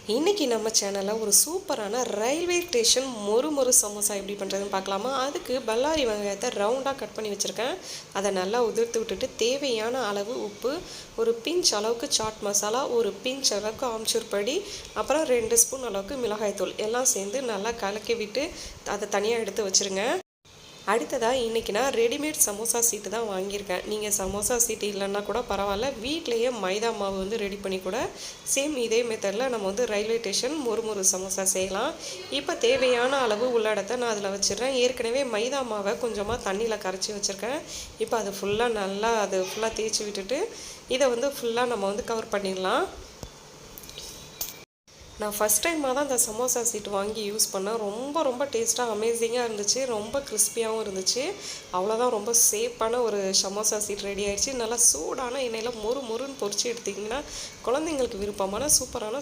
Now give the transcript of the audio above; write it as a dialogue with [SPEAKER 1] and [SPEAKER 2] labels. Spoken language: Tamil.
[SPEAKER 1] இன்றைக்கி நம்ம சேனலில் ஒரு சூப்பரான ரயில்வே ஸ்டேஷன் மொறு மொறு சமோசா எப்படி பண்ணுறதுன்னு பார்க்கலாமா. அதுக்கு பல்லாரி வெங்காயத்தை ரவுண்டாக கட் பண்ணி வச்சுருக்கேன். அதை நல்லா உதிர்த்து விட்டுட்டு தேவையான அளவு உப்பு, ஒரு பிஞ்ச் அளவுக்கு சாட் மசாலா, ஒரு பிஞ்ச் அளவுக்கு ஆம்ச்சூர் பொடி, அப்புறம் 2 ஸ்பூன் அளவுக்கு மிளகாய்த்தூள் எல்லாம் சேர்ந்து நல்லா கலக்கி விட்டு அதை தனியாக எடுத்து வச்சுருங்க. அடுத்ததாக இன்றைக்கி நான் ரெடிமேட் சமோசா சீட்டு தான் வாங்கியிருக்கேன். நீங்கள் சமோசா சீட்டு இல்லைன்னா கூட பரவாயில்ல, வீட்டிலையே மைதா மாவு ரெடி பண்ணி கூட சேம் இதே மெத்தடில் நம்ம ரயில்வே ஸ்டேஷன் மொறு சமோசா செய்யலாம். இப்போ தேவையான அளவு உள்ளடத்தை நான் அதில் வச்சிடுறேன். ஏற்கனவே மைதா மாவை கொஞ்சமாக தண்ணியில் கரைச்சி வச்சுருக்கேன். இப்போ அது ஃபுல்லாக நல்லா தேய்ச்சி விட்டுட்டு இதை ஃபுல்லாக நம்ம கவர் பண்ணிடலாம். நான் ஃபஸ்ட் டைமாக தான் இந்த சமோசா சீட்டு வாங்கி யூஸ் பண்ணேன். ரொம்ப டேஸ்ட்டாக அமேசிங்காக இருந்துச்சு. ரொம்ப கிறிஸ்பியாகவும் இருந்துச்சு. அவ்வளோதான், ரொம்ப சேஃபான ஒரு சமோசா சீட் ரெடி ஆயிடுச்சு. நல்லா சூடான எண்ணெயில் மொறுன்னு பொரிச்சு எடுத்திங்கன்னா குழந்தைங்களுக்கு விருப்பமான சூப்பரான